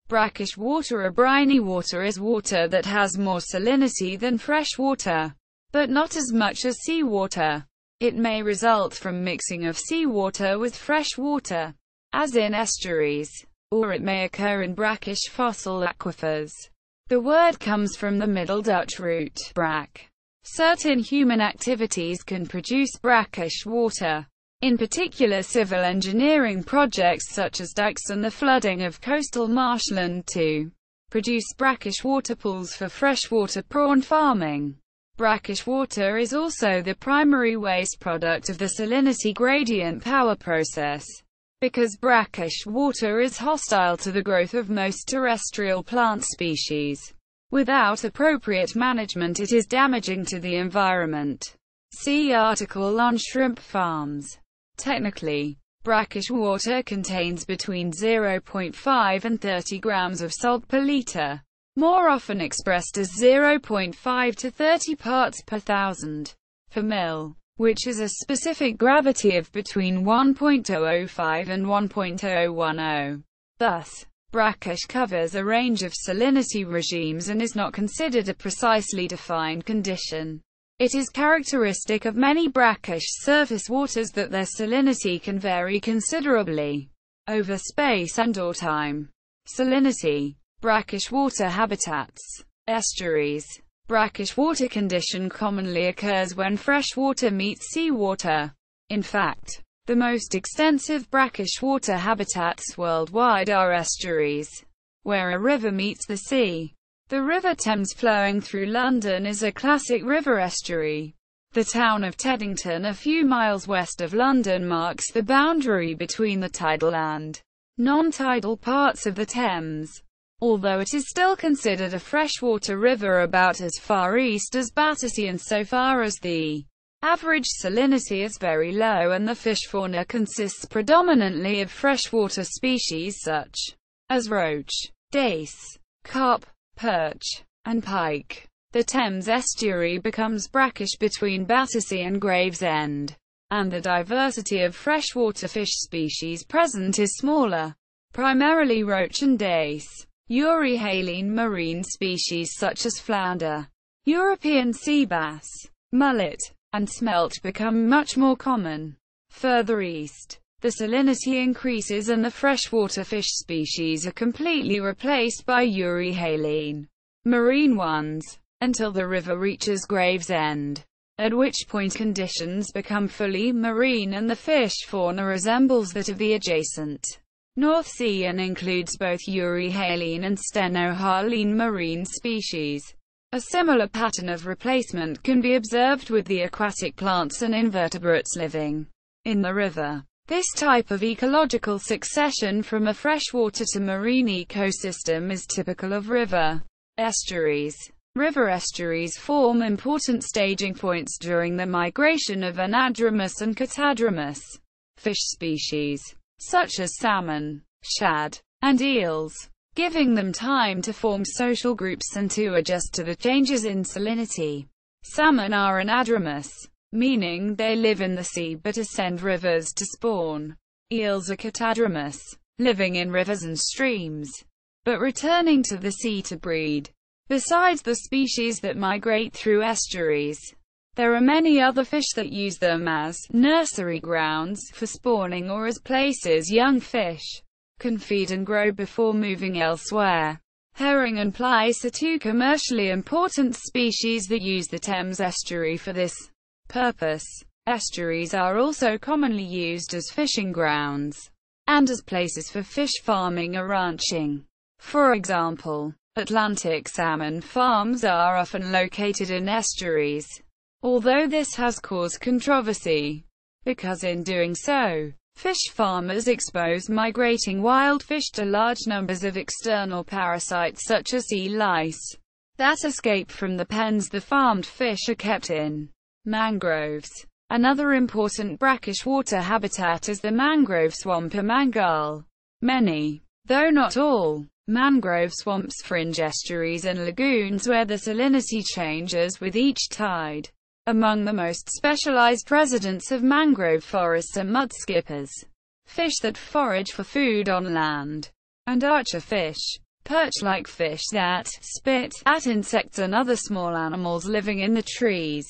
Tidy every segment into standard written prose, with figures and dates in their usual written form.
Brackish water or briny water is water that has more salinity than fresh water, but not as much as seawater. It may result from mixing of seawater with fresh water, as in estuaries, or it may occur in brackish fossil aquifers. The word comes from the Middle Dutch root brak. Certain human activities can produce brackish water. In particular, civil engineering projects such as dikes and the flooding of coastal marshland to produce brackish water pools for freshwater prawn farming. Brackish water is also the primary waste product of the salinity gradient power process. Because brackish water is hostile to the growth of most terrestrial plant species, without appropriate management it is damaging to the environment. See article on shrimp farms. Technically, brackish water contains between 0.5 and 30 grams of salt per litre, more often expressed as 0.5 to 30 parts per thousand per mil, which is a specific gravity of between 1.005 and 1.010. Thus, brackish covers a range of salinity regimes and is not considered a precisely defined condition. It is characteristic of many brackish surface waters that their salinity can vary considerably over space and/or time. Salinity. Brackish water habitats. Estuaries. Brackish water condition commonly occurs when fresh water meets seawater. In fact, the most extensive brackish water habitats worldwide are estuaries, where a river meets the sea. The River Thames flowing through London is a classic river estuary. The town of Teddington, a few miles west of London, marks the boundary between the tidal and non-tidal parts of the Thames. Although it is still considered a freshwater river about as far east as Battersea and so far as the average salinity is very low, and the fish fauna consists predominantly of freshwater species such as roach, dace, carp, perch, and pike. The Thames estuary becomes brackish between Battersea and Gravesend, and the diversity of freshwater fish species present is smaller, primarily roach and dace. Euryhaline marine species such as flounder, European sea bass, mullet, and smelt become much more common. Further east, the salinity increases and the freshwater fish species are completely replaced by euryhaline marine ones, until the river reaches Gravesend, at which point conditions become fully marine and the fish fauna resembles that of the adjacent North Sea and includes both euryhaline and stenohaline marine species. A similar pattern of replacement can be observed with the aquatic plants and invertebrates living in the river. This type of ecological succession from a freshwater to marine ecosystem is typical of river estuaries. River estuaries form important staging points during the migration of anadromous and catadromous fish species, such as salmon, shad, and eels, giving them time to form social groups and to adjust to the changes in salinity. Salmon are anadromous, meaning they live in the sea but ascend rivers to spawn. Eels are catadromous, living in rivers and streams, but returning to the sea to breed. Besides the species that migrate through estuaries, there are many other fish that use them as nursery grounds for spawning or as places young fish can feed and grow before moving elsewhere. Herring and plaice are two commercially important species that use the Thames estuary for this purpose. Estuaries are also commonly used as fishing grounds and as places for fish farming or ranching. For example, Atlantic salmon farms are often located in estuaries, although this has caused controversy, because in doing so, fish farmers expose migrating wild fish to large numbers of external parasites such as sea lice that escape from the pens the farmed fish are kept in. Mangroves. Another important brackish water habitat is the mangrove swamp or mangal. Many, though not all, mangrove swamps fringe estuaries and lagoons where the salinity changes with each tide. Among the most specialized residents of mangrove forests are mudskippers, fish that forage for food on land, and archer fish, perch-like fish that spit at insects and other small animals living in the trees,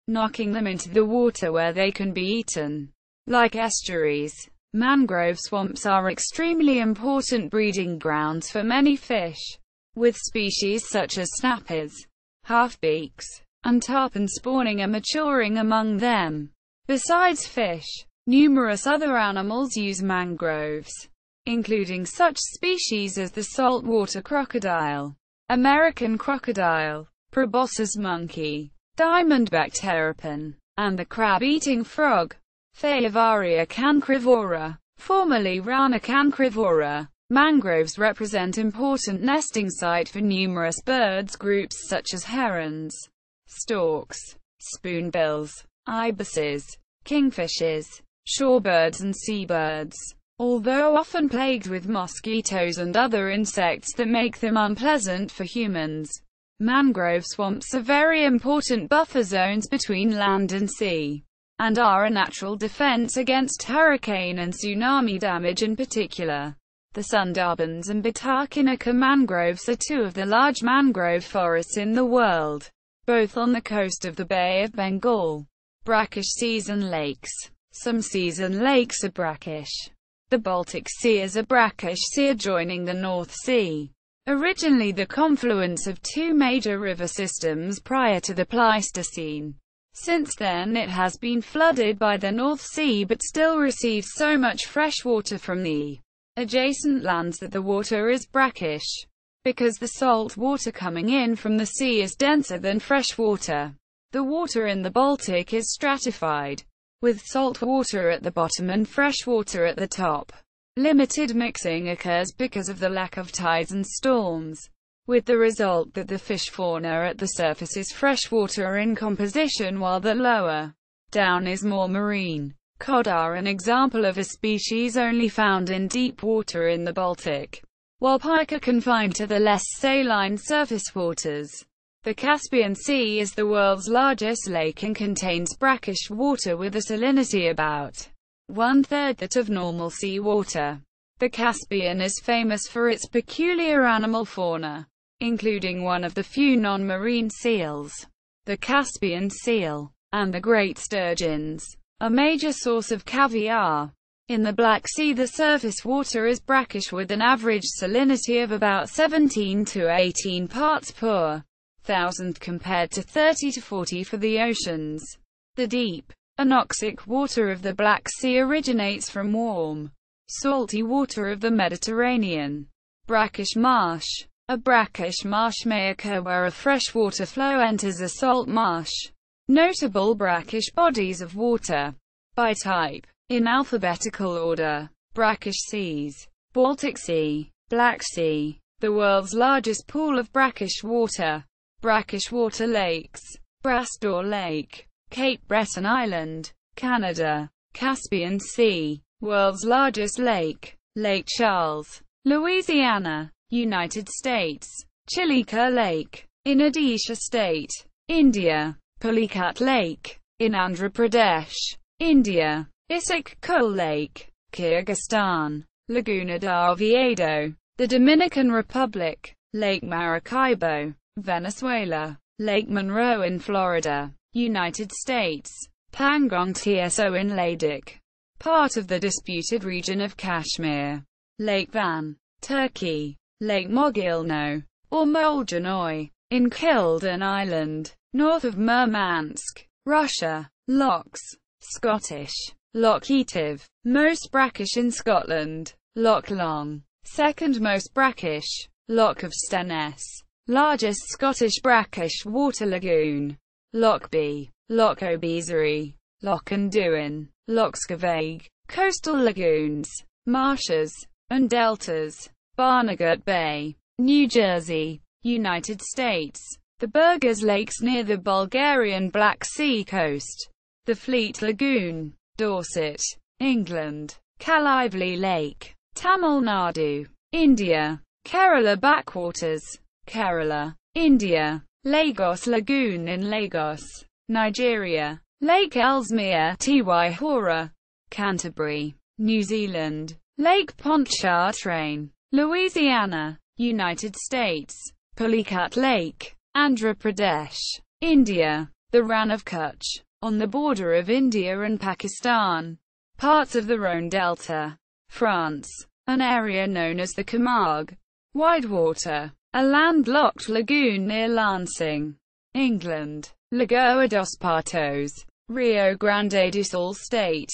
knocking them into the water where they can be eaten. Like estuaries, mangrove swamps are extremely important breeding grounds for many fish, with species such as snappers, half-beaks, and tarpon spawning and maturing among them. Besides fish, numerous other animals use mangroves, including such species as the saltwater crocodile, American crocodile, proboscis monkey, diamondback terrapin, and the crab-eating frog, Phaeovaria cancrivora, formerly Rana cancrivora. Mangroves represent important nesting site for numerous birds groups such as herons, storks, spoonbills, ibises, kingfishers, shorebirds and seabirds. Although often plagued with mosquitoes and other insects that make them unpleasant for humans, mangrove swamps are very important buffer zones between land and sea, and are a natural defense against hurricane and tsunami damage. In particular, the Sundarbans and Bhitarkanika mangroves are two of the large mangrove forests in the world, both on the coast of the Bay of Bengal. Brackish seas and lakes. Some seas and lakes are brackish. The Baltic Sea is a brackish sea adjoining the North Sea. Originally the confluence of two major river systems prior to the Pleistocene. Since then it has been flooded by the North Sea but still receives so much fresh water from the adjacent lands that the water is brackish. Because the salt water coming in from the sea is denser than fresh water, the water in the Baltic is stratified, with salt water at the bottom and fresh water at the top. Limited mixing occurs because of the lack of tides and storms, with the result that the fish fauna at the surface is freshwater in composition while the lower down is more marine. Cod are an example of a species only found in deep water in the Baltic, while pike are confined to the less saline surface waters. The Caspian Sea is the world's largest lake and contains brackish water with a salinity about one-third that of normal seawater. The Caspian is famous for its peculiar animal fauna, including one of the few non-marine seals, the Caspian seal, and the great sturgeons, a major source of caviar. In the Black Sea the surface water is brackish with an average salinity of about 17 to 18 parts per thousand compared to 30 to 40 for the oceans. The deep, anoxic water of the Black Sea originates from warm, salty water of the Mediterranean. Brackish marsh. A brackish marsh may occur where a freshwater flow enters a salt marsh. Notable brackish bodies of water. By type. In alphabetical order. Brackish seas. Baltic Sea. Black Sea. The world's largest pool of brackish water. Brackish water lakes. Brastor Lake, Cape Breton Island, Canada. Caspian Sea, world's largest lake. Lake Charles, Louisiana, United States. Chilika Lake, in Odisha State, India. Pulicat Lake, in Andhra Pradesh, India. Issyk Kul Lake, Kyrgyzstan. Laguna de Oviedo, the Dominican Republic. Lake Maracaibo, Venezuela. Lake Monroe in Florida, United States. Pangong Tso in Ladakh, part of the disputed region of Kashmir. Lake Van, Turkey. Lake Mogilno, or Moldjanoy, in Kildare Island, north of Murmansk, Russia. Lochs, Scottish. Loch Etive, most brackish in Scotland. Loch Long, second most brackish. Loch of Stenness, largest Scottish brackish water lagoon. Loch Bee, Loch Obeezery, Loch Anduin, Loch Scavaig, coastal lagoons, marshes, and deltas. Barnegat Bay, New Jersey, United States. The Burgers Lakes near the Bulgarian Black Sea coast. The Fleet Lagoon, Dorset, England. Kalively Lake, Tamil Nadu, India. Kerala Backwaters, Kerala, India. Lagos Lagoon in Lagos, Nigeria. Lake Ellesmere, Twyhora, Canterbury, New Zealand. Lake Pontchartrain, Louisiana. United States. Pulicat Lake, Andhra Pradesh, India. The Rann of Kutch, on the border of India and Pakistan. Parts of the Rhone Delta, France. An area known as the Camargue. Widewater, a landlocked lagoon near Lansing, England. Lagoa dos Patos, Rio Grande do Sul State,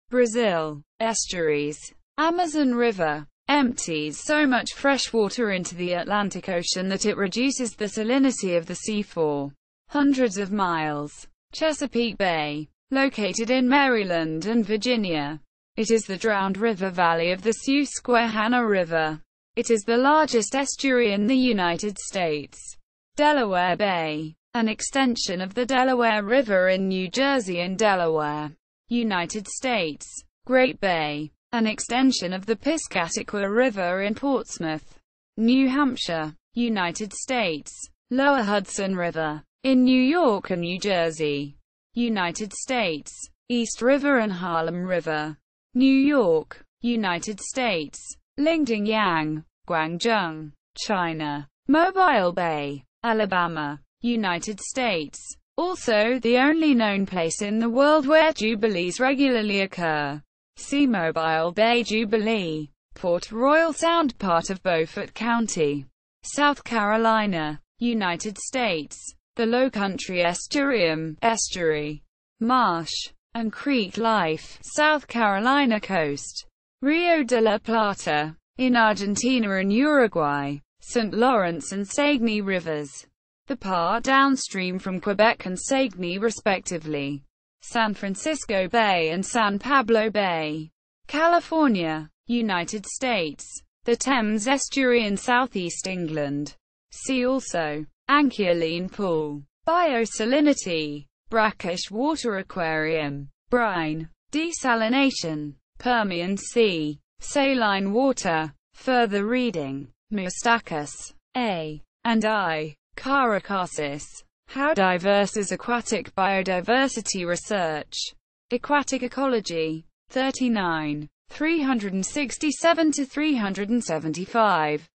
Brazil. Estuaries. Amazon River empties so much fresh water into the Atlantic Ocean that it reduces the salinity of the sea for hundreds of miles. Chesapeake Bay, located in Maryland and Virginia. It is the drowned river valley of the Susquehanna River. It is the largest estuary in the United States. Delaware Bay, an extension of the Delaware River in New Jersey and Delaware, United States. Great Bay, an extension of the Piscataqua River in Portsmouth, New Hampshire, United States. Lower Hudson River, in New York and New Jersey, United States. East River and Harlem River, New York, United States. Lingdingyang, Guangzhou, China. Mobile Bay, Alabama, United States. Also the only known place in the world where jubilees regularly occur. See Mobile Bay Jubilee. Port Royal Sound, part of Beaufort County, South Carolina, United States. The Lowcountry Estuarium, estuary, marsh, and creek life, South Carolina coast. Rio de la Plata, in Argentina and Uruguay. St. Lawrence and Saguenay rivers, the part downstream from Quebec and Saguenay respectively. San Francisco Bay and San Pablo Bay, California, United States. The Thames Estuary in southeast England. See also Anchialine Pool, biosalinity, brackish water aquarium, brine, desalination, Permian Sea, saline water. Further reading: Moustakas, A. and I. Caracasis. How diverse is aquatic biodiversity research? Aquatic Ecology. 39. 367 to 375.